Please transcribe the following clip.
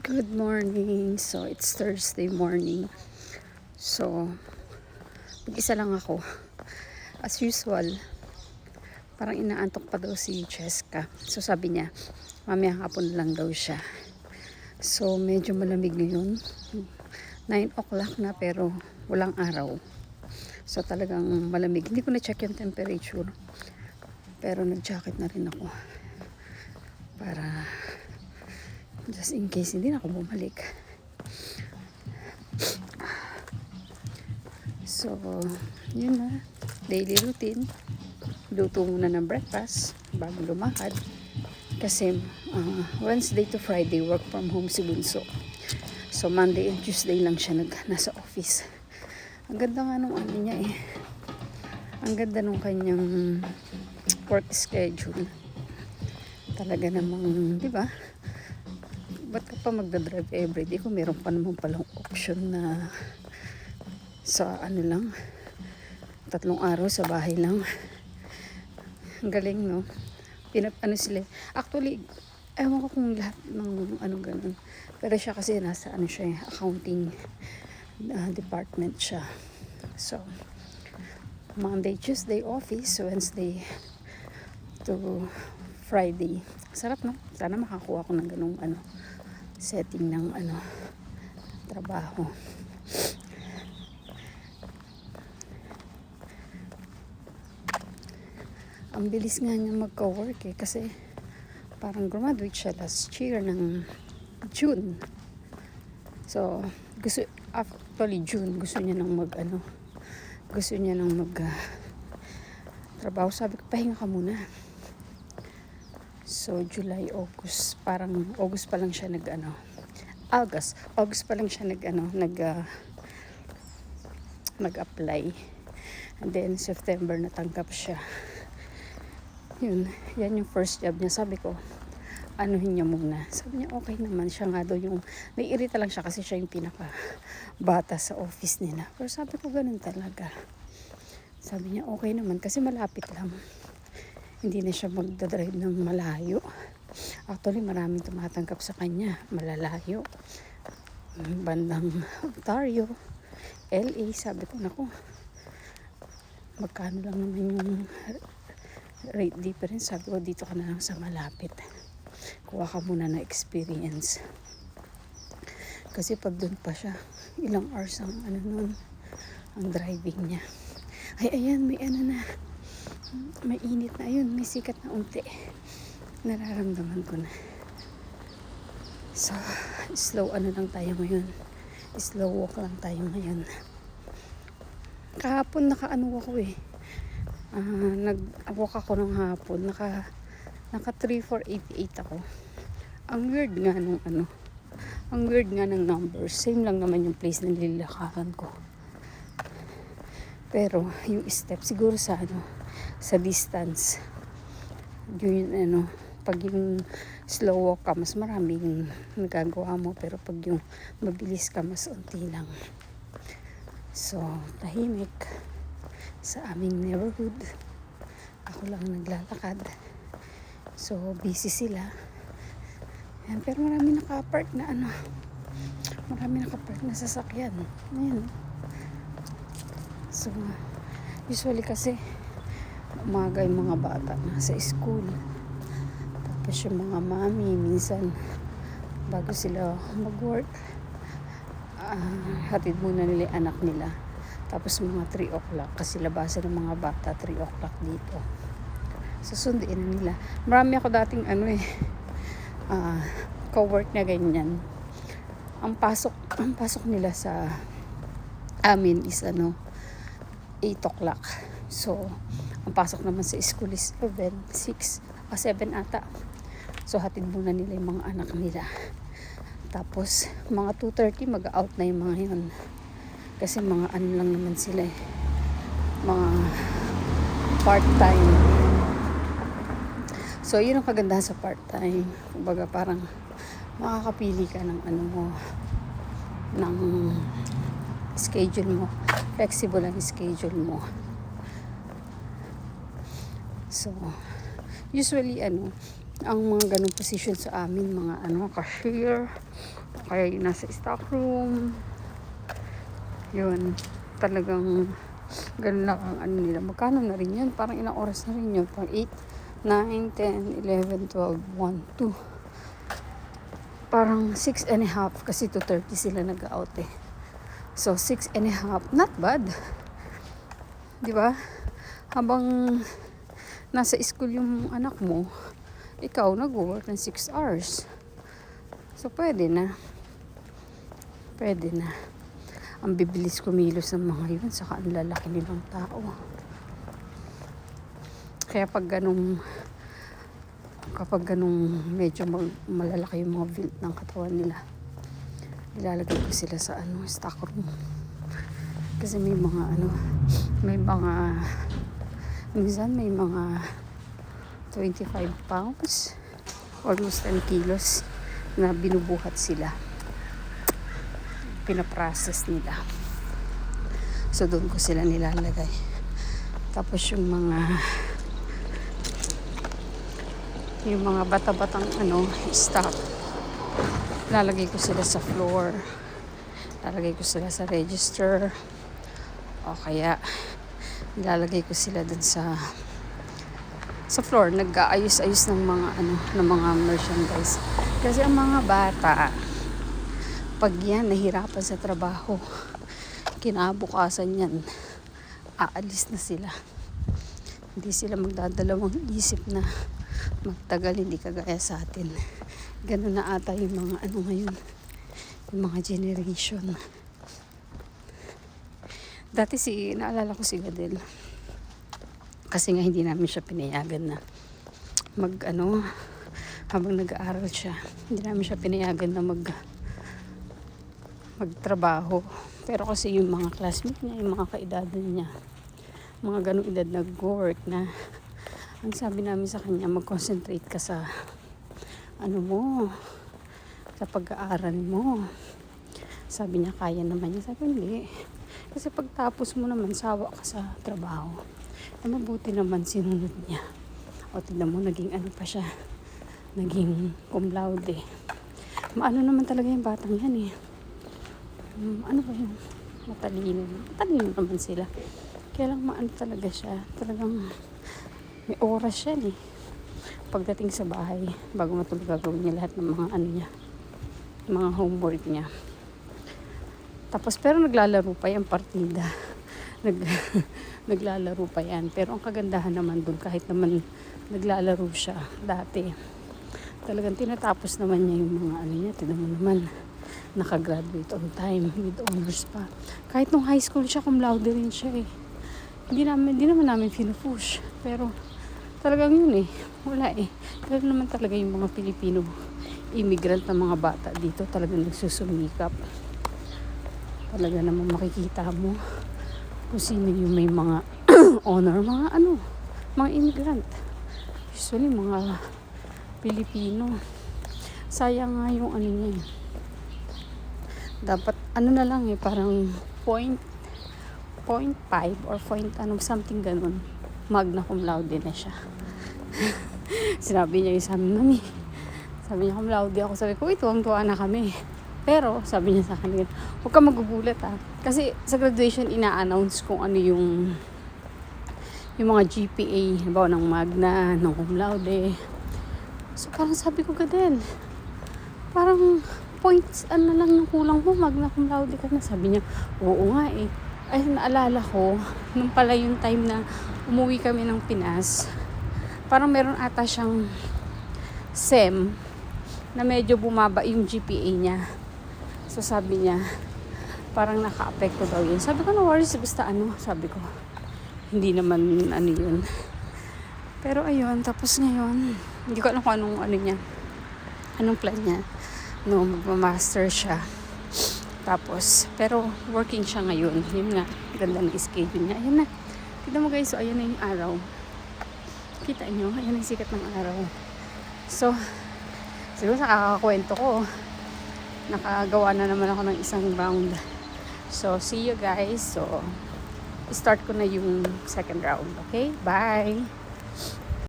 Good morning. So, it's Thursday morning. So, mag-isa lang ako. As usual, parang inaantok pa daw si Cheska. So, sabi niya, mamaya hapon lang daw siya. So, medyo malamig ngayon. 9 o'clock na pero walang araw. So, talagang malamig. Hindi ko na-check yung temperature. Pero nag-jacket na rin ako. Para just in case hindi na ako bumalik. So, yun na. Daily routine. Luto muna ng breakfast bago lumakad. Kasi Wednesday to Friday work from home si Bunso. So, Monday and Tuesday lang siya nasa office. Ang ganda nga nung ano niya eh. Ang ganda nung kanyang work schedule. Talaga namang, di ba? Ba't ka pa magdadrive everyday kung meron pa naman palang option na sa ano lang, 3 araw sa bahay lang. Ang galing, no? Ano sila. Actually, ewan ko kung lahat ng ano ganun. Pero siya kasi nasa ano siya, accounting department siya. So, Monday, Tuesday office, Wednesday to Friday. Sarap, no? Sana makakuha ko ng ganung ano, setting ng ano, trabaho. Ang bilis nga niya magka-work eh, kasi parang graduate siya last year ng June. So, actually June, gusto niya nang trabaho. Sabi ko, pahinga ka muna. So, July, August, parang August pa lang siya August pa lang siya nag-apply. And then, September natanggap siya. Yan yung first job niya. Sabi ko, anuhin niya muna. Sabi niya, okay naman. Siya nga daw yung, naiirita lang siya kasi siya yung pinaka-bata sa office nila. Pero sabi ko, ganun talaga. Sabi niya, okay naman kasi malapit lang. Hindi na siya magdadrive ng malayo. Actually, maraming tumatanggap sa kanya. Malalayo. Bandang Ontario, LA. Sabi ko, naku, magkano lang naman yung rate difference. Sabi ko, dito ka na lang sa malapit. Kuha ka muna na experience. Kasi pag doon pa siya, ilang hours ang ang driving niya. Ay, ayan, may may init na. Ayun, may sikat na unti. Nararamdaman ko na. So, slow lang tayo ngayon. Slow walk lang tayo ngayon. Kahapon naka-ano ako eh. Nag-walk ako ng hapon. Naka 3488 ako. Ang weird nga nung ang weird nga ng numbers. Same lang naman yung place na nililakaran ko. Pero yung step siguro sa distance. Yun pag yung slow walk ka, mas maraming nagagawa mo. Pero pag yung mabilis ka, mas unti lang. So, tahimik sa aming neighborhood. Ako lang naglalakad. So, busy sila. Ayan, pero marami naka-park na sasakyan. Ayan. So, usually kasi umaga yung mga bata nasa school. Tapos yung mga mami minsan bago sila mag-work, hatid muna nila yung anak nila. Tapos mga 3 o'clock kasi labasan ng mga bata 3 o'clock dito. So, sunduin na nila. Marami ako dating co-work na ganyan. Ang pasok nila sa amin is 8 o'clock. So, ang pasok naman sa school is 7 ata. So, hatid muna nila yung mga anak nila. Tapos, mga 2:30 mag-out na yung mga yun. Kasi mga lang naman sila eh. Mga part-time. So, yun ang kagandahan sa part-time. Kumbaga, parang makakapili ka ng ng schedule mo. Flexible ang schedule mo. So, usually ang mga ganong position sa amin, mga cashier, kaya yung nasa stock room, yun, talagang ganun lang ang nila. Magkano na rin yun? Parang ilang oras na rin yun. Parang 8, 9, 10, 11, 12, 1, 2. Parang 6 and a half kasi 2:30 sila nag-out eh. So 6 and a half, not bad. 'Di ba? Habang nasa school yung anak mo, ikaw nag-work ng 6 hours. So pwede na. Pwede na. Ang bibilis kumilos ng mga yun, saka ang lalaki nilang tao. Kaya kapag ganung medyo malalaki yung mga build ng katawan nila, ilalagay ko sila sa stock room. Kasi minsan may mga 25 pounds, almost 10 kilos na binubuhat sila. Pinaprocess nila. So doon ko sila nilalagay. Tapos yung mga bata-batang stock, lalagay ko sila sa floor. Lalagay ko sila sa register. O kaya lalagay ko sila dun sa floor, nag-aayos-ayos ng mga merchandise. Kasi ang mga bata, pag yan nahirapan sa trabaho, kinabukasan yan, aalis na sila. Hindi sila magdadalawang isip na magtagal, hindi kagaya sa atin. Ganun na ata yung mga ngayon, yung mga generation. Dati naalala ko si Gadel. Kasi nga hindi namin siya pinayagan na habang nag-aaral siya, hindi namin siya pinayagan na magtrabaho. Pero kasi yung mga classmate niya, yung mga kaedadan niya, mga ganong edad nag-work na, ang sabi namin sa kanya, mag-concentrate ka sa sa pag-aaral mo. Sabi niya, kaya naman niya. Sabi hindi. Kasi pagtapos mo naman, sawa ka sa trabaho. Mabuti naman sinunod niya. O tignan mo, naging pa siya. Naging cum laude. Maano naman talaga yung batang yan eh. Matalino. Matalino naman sila. Kaya lang talaga siya. Talagang may oras siya eh. Pagdating sa bahay, bago matulog, gagawin niya lahat ng mga niya. Mga homework niya. Tapos pero naglalaro pa yan partida. Naglalaro pa yan. Pero ang kagandahan naman doon, kahit naman naglalaro siya dati, talagang tinatapos naman niya yung mga niya. Tignan mo naman, nakagraduate on time with honors pa. Kahit nung high school siya, cum laude rin siya eh. Hindi naman namin pinupush. Pero talagang yun eh. Wala eh. Pero naman talaga yung mga Pilipino immigrant na mga bata dito talagang nagsusumikap. Talaga naman makikita mo kung sino yung may mga honor, mga immigrant. Usually mga Pilipino. Sayang nga yung niya. Dapat na lang eh, parang 0.5 or something ganun. Magna cum laude na siya. Sinabi niya yung sa amin, Mami. Sabi niya, cum laude ako. Sabi ko, tuwang-tuwa na kami. Pero, sabi niya sa akin, huwag ka magugulat ha. Kasi sa graduation, ina-announce kung ano yung mga GPA, halimbawa ng magna, ng cum laude. So, parang sabi ko, Gadel, parang points, na lang ng kulang mo, magna cum laude ka na. Sabi niya, oo nga eh. Ay, naalala ko, nung pala yung time na umuwi kami ng Pinas, parang meron ata siyang SEM na medyo bumaba yung GPA niya. So sabi niya, parang naka-apekto daw yun. Sabi ko, no worries, basta sabi ko, hindi naman yun. Pero ayun, tapos ngayon, hindi ko alam kung anong plan niya. No, magma-master siya. Tapos, pero working siya ngayon. Yun nga, ganda ng schedule niya. Ayun na. Tignan mo guys, so ayun na yung araw. Kita nyo, ayun ang sikat ng araw. So, siguro sa kakakwento ko, nakagawa na naman ako ng isang round. So, see you guys. So, start ko na yung second round. Okay? Bye!